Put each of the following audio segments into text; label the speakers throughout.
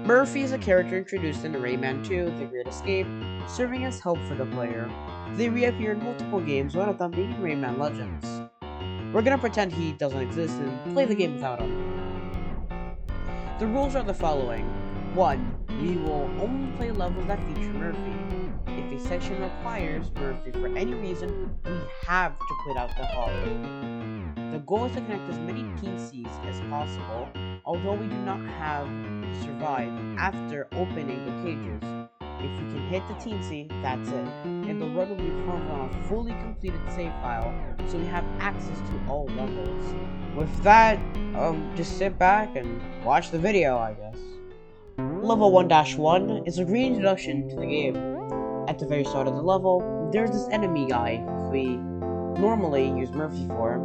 Speaker 1: Murfy is a character introduced in Rayman 2, The Great Escape, serving as help for the player. They reappear in multiple games, one of them being Rayman Legends. We're gonna pretend he doesn't exist and play the game without him. The rules are the following. 1. We will only play levels that feature Murfy. If a section requires Murfy for any reason, we have to put out the hall. The goal is to connect as many Teensies as possible, although we do not have survive after opening the cages. If we can hit the Teensy, that's it, and the run will be formed on a fully completed save file, so we have access to all levels. With that, just sit back and watch the video, I guess. Level 1-1 is a reintroduction to the game. At the very start of the level, there's this enemy guy we normally use Murfy for,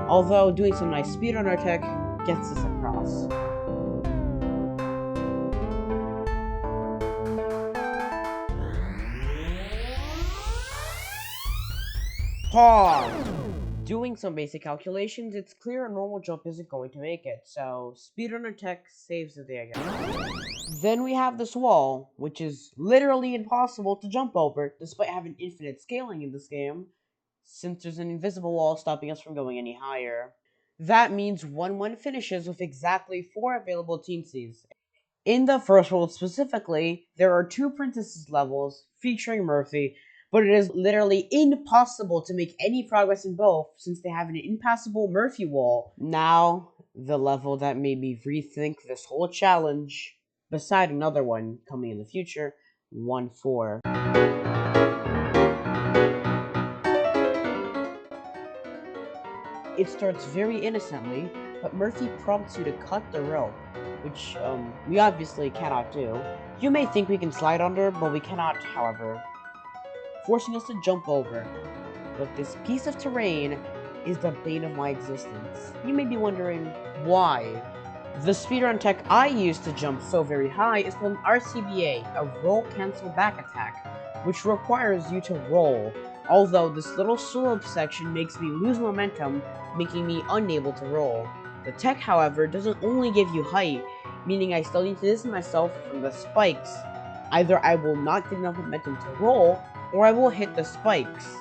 Speaker 1: although doing some nice speedrunner tech gets us across. Pause! Doing some basic calculations, it's clear a normal jump isn't going to make it, so speedrunner tech saves the day again. Then we have this wall, which is literally impossible to jump over, despite having infinite scaling in this game, since there's an invisible wall stopping us from going any higher. That means 1-1 finishes with exactly 4 available Teensies. In the first world specifically, there are 2 princesses levels featuring Murfy, but it is literally impossible to make any progress in both since they have an impassable Murfy wall. Now, the level that made me rethink this whole challenge, beside another one coming in the future, 1-4. It starts very innocently, but Murfy prompts you to cut the rope, which, we obviously cannot do. You may think we can slide under, but we cannot, however, forcing us to jump over. But this piece of terrain is the bane of my existence. You may be wondering, why? The speedrun tech I use to jump so very high is called RCBA, a roll cancel back attack, which requires you to roll, although this little slope section makes me lose momentum, making me unable to roll. The tech, however, doesn't only give you height, meaning I still need to distance myself from the spikes. Either I will not get enough momentum to roll, or I will hit the spikes.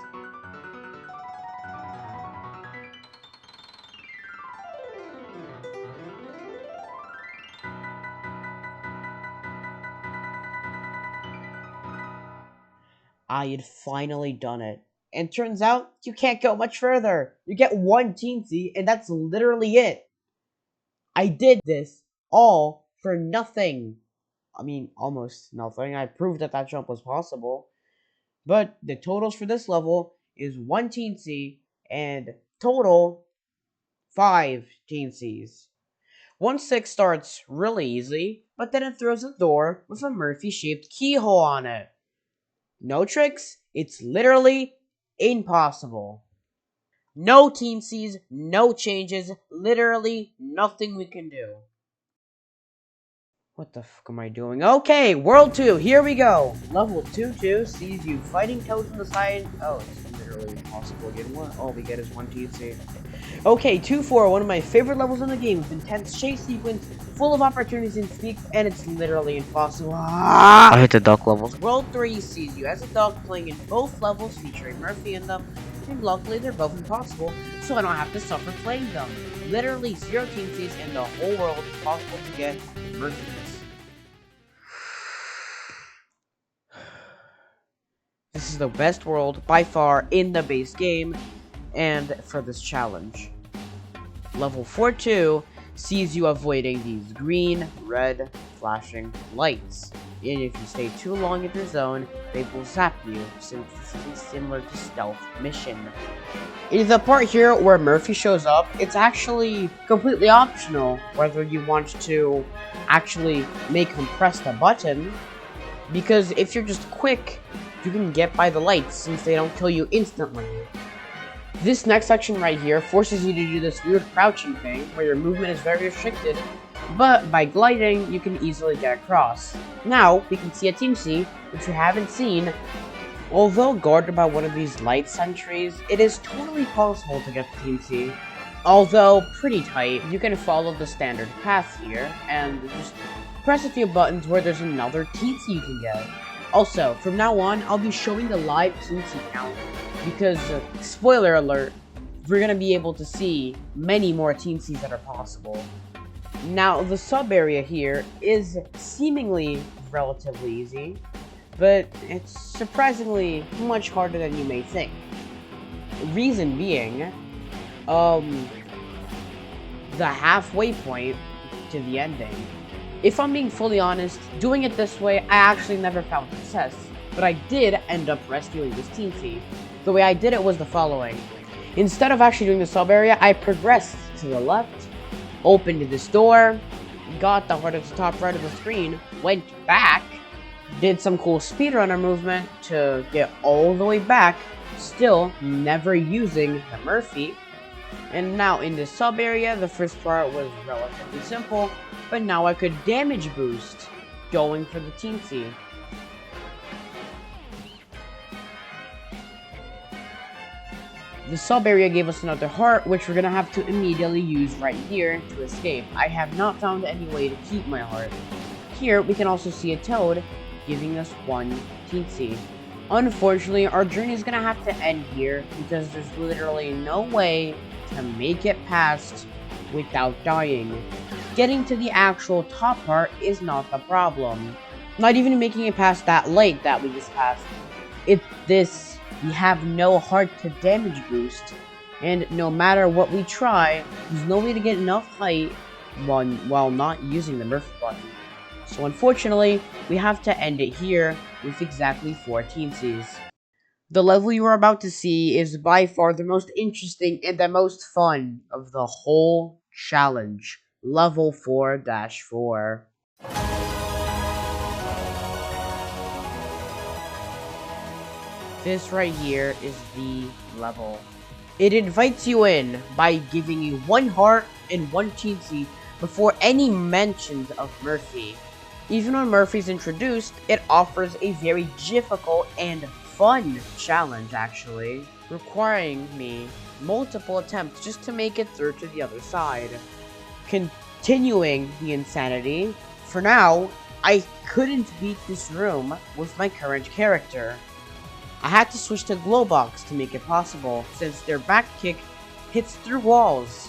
Speaker 1: I had finally done it. And turns out, you can't go much further. You get 1 Teensy, and that's literally it. I did this all for nothing. I mean, almost nothing. I proved that jump was possible. But the totals for this level is 1 Teensy and total 5 Teensies. 1-6 starts really easy, but then it throws a door with a Murfy-shaped keyhole on it. No tricks, it's literally impossible. No Teensies, no changes, literally nothing we can do. What the fuck am I doing? Okay, World 2, here we go! Level 2-2 sees you fighting toads on the side. Oh, it's literally impossible again. What? All we get is 1 TC. Okay, 2-4, one of my favorite levels in the game, with intense chase sequence, full of opportunities and speaks, and it's literally impossible. I hit the duck levels. World 3 sees you as a duck playing in both levels featuring Murfy in them, and luckily they're both impossible, so I don't have to suffer playing them. Literally 0 Teensies in the whole world is possible to get Murfy. This is the best world, by far, in the base game, and for this challenge. Level 4-2 sees you avoiding these green, red, flashing lights. And if you stay too long in your zone, they will zap you, since this is similar to stealth mission. In the part here where Murfy shows up, it's actually completely optional whether you want to actually make him press the button, because if you're just quick, you can get by the lights since they don't kill you instantly. This next section right here forces you to do this weird crouching thing where your movement is very restricted, but by gliding you can easily get across. Now we can see a Teensy, which we haven't seen. Although guarded by one of these light sentries, it is totally possible to get the Teensy. Although pretty tight, you can follow the standard path here and just press a few buttons where there's another Teensy you can get. Also, from now on, I'll be showing the live Teensy count, because, spoiler alert, we're gonna be able to see many more Teensies that are possible. Now, the sub area here is seemingly relatively easy, but it's surprisingly much harder than you may think. Reason being, the halfway point to the ending. If I'm being fully honest, doing it this way, I actually never found success, but I did end up rescuing this Teensy. The way I did it was the following. Instead of actually doing the sub area, I progressed to the left, opened this door, got the heart at the top right of the screen, went back, did some cool speedrunner movement to get all the way back, still never using the Murfy. And now in this sub area, the first part was relatively simple, but now I could damage boost, going for the Teensy. The sub area gave us another heart, which we're gonna have to immediately use right here to escape. I have not found any way to keep my heart. Here, we can also see a toad, giving us one Teensy. Unfortunately, our journey is gonna have to end here, because there's literally no way to make it past without dying. Getting to the actual top part is not the problem. Not even making it past that lake that we just passed. It's this. We have no heart to damage boost, and no matter what we try, there's no way to get enough height while not using the Murfy button. So unfortunately, we have to end it here with exactly 4 Teensies. The level you are about to see is by far the most interesting and the most fun of the whole challenge. Level 4-4. This right here is the level. It invites you in by giving you 1 heart and 1 Teensy before any mentions of Murfy. Even when Murfy's introduced, it offers a very difficult and fun challenge actually, requiring me multiple attempts just to make it through to the other side. Continuing the insanity, for now, I couldn't beat this room with my current character. I had to switch to Glowbox to make it possible, since their back kick hits through walls.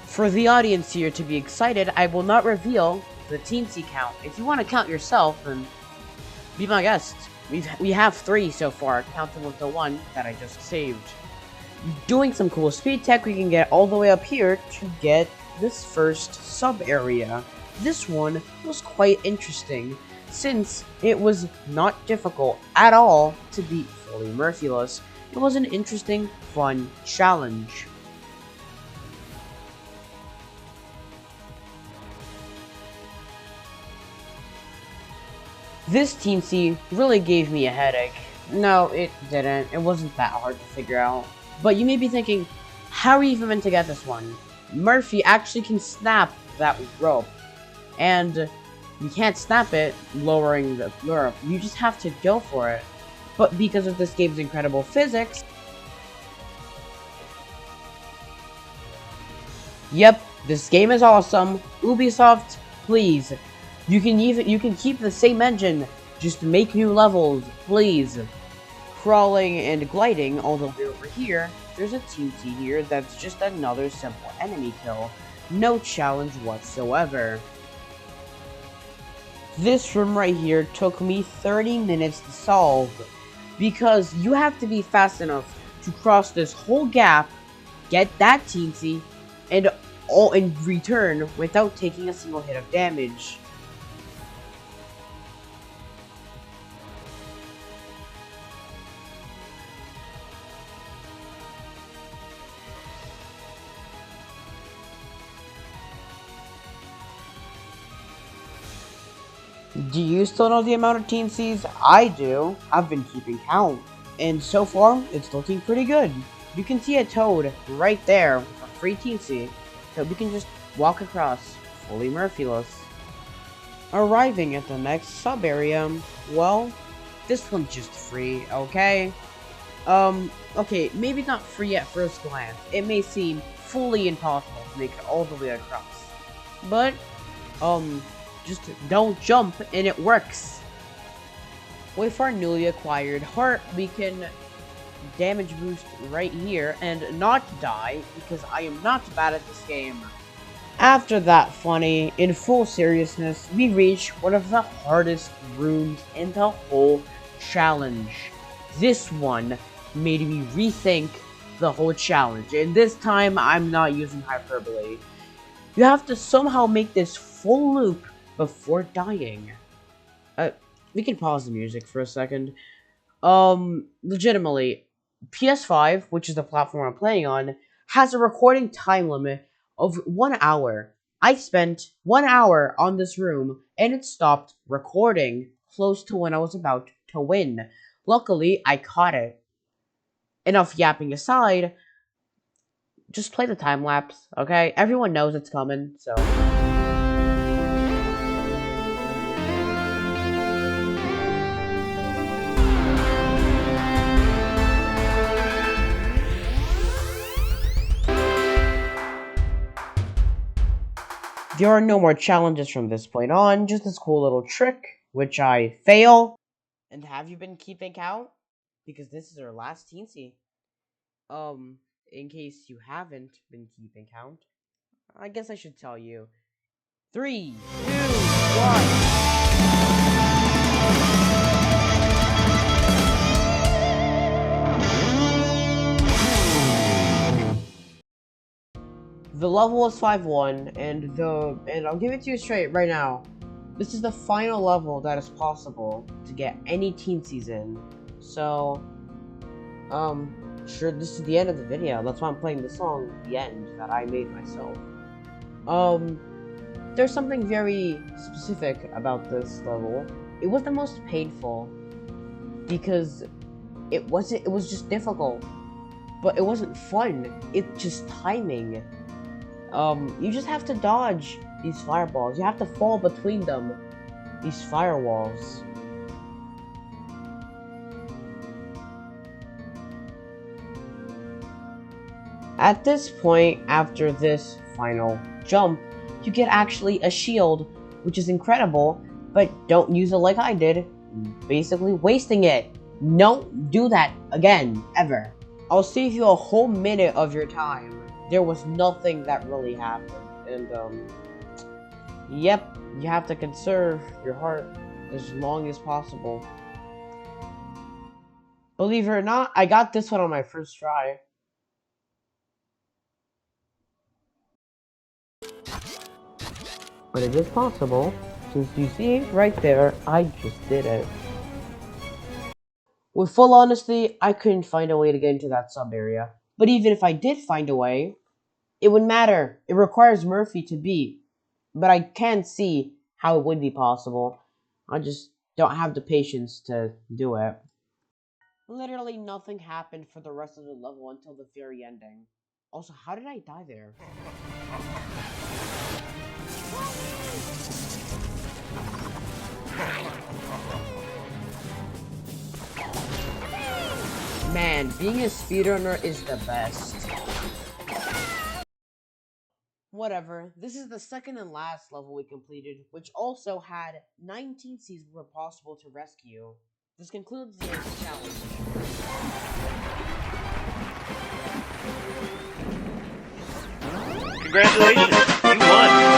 Speaker 1: For the audience here to be excited, I will not reveal the Teensy count. If you want to count yourself, then be my guest. We have 3 so far, counting with the 1 that I just saved. Doing some cool speed tech, we can get all the way up here to get this first sub area. This one was quite interesting, since it was not difficult at all to beat fully Murfyless. It was an interesting, fun challenge. This Teensy really gave me a headache. No, it didn't. It wasn't that hard to figure out. But you may be thinking, how are you even meant to get this one? Murfy actually can snap that rope. And you can't snap it lowering the rope. You just have to go for it. But because of this game's incredible physics... Yep, this game is awesome. Ubisoft, please. You can keep the same engine, just make new levels, please. Crawling and gliding all the way over here, there's a Teensy here that's just another simple enemy kill. No challenge whatsoever. This room right here took me 30 minutes to solve, because you have to be fast enough to cross this whole gap, get that Teensy, and return without taking a single hit of damage. Do you still know the amount of Teensies? I do. I've been keeping count. And so far, it's looking pretty good. You can see a toad right there with a free Teensy that we can just walk across, fully Murfyless. Arriving at the next sub-area, well, this one's just free, okay? Okay, maybe not free at first glance. It may seem fully impossible to make it all the way across. But, just don't jump and it works. With our newly acquired heart, we can damage boost right here and not die because I am not bad at this game. After that funny, in full seriousness, we reach one of the hardest rooms in the whole challenge. This one made me rethink the whole challenge, and this time I'm not using hyperbole. You have to somehow make this full loop before dying. We can pause the music for a second. Legitimately, PS5, which is the platform I'm playing on, has a recording time limit of 1 hour. I spent 1 hour on this room, and it stopped recording close to when I was about to win. Luckily, I caught it. Enough yapping aside, just play the time lapse, okay? Everyone knows it's coming, so... There are no more challenges from this point on, just this cool little trick, which I fail. And have you been keeping count? Because this is our last teensy. In case you haven't been keeping count, I guess I should tell you. 3, 2, 1. The level was 5-1, and I'll give it to you straight right now. This is the final level that is possible to get any Teensies in. So, sure, this is the end of the video. That's why I'm playing the song, The End, that I made myself. There's something very specific about this level. It was the most painful because it was just difficult. But it wasn't fun. It's just timing. You just have to dodge these fireballs. You have to fall between them. These firewalls. At this point, after this final jump, you get actually a shield, which is incredible, but don't use it like I did, basically wasting it. Don't do that again, ever. I'll save you a whole minute of your time. There was nothing that really happened, and yep, you have to conserve your heart as long as possible. Believe it or not, I got this one on my first try. But it is possible, since you see right there, I just did it. With full honesty, I couldn't find a way to get into that sub area. But even if I did find a way, it wouldn't matter. It requires Murfy to beat. But I can see how it would be possible. I just don't have the patience to do it. Literally nothing happened for the rest of the level until the very ending. Also, how did I die there? Man, being a speedrunner is the best. Whatever, this is the second and last level we completed, which also had 9 Teensies were possible to rescue. This concludes the challenge.
Speaker 2: Congratulations, you won!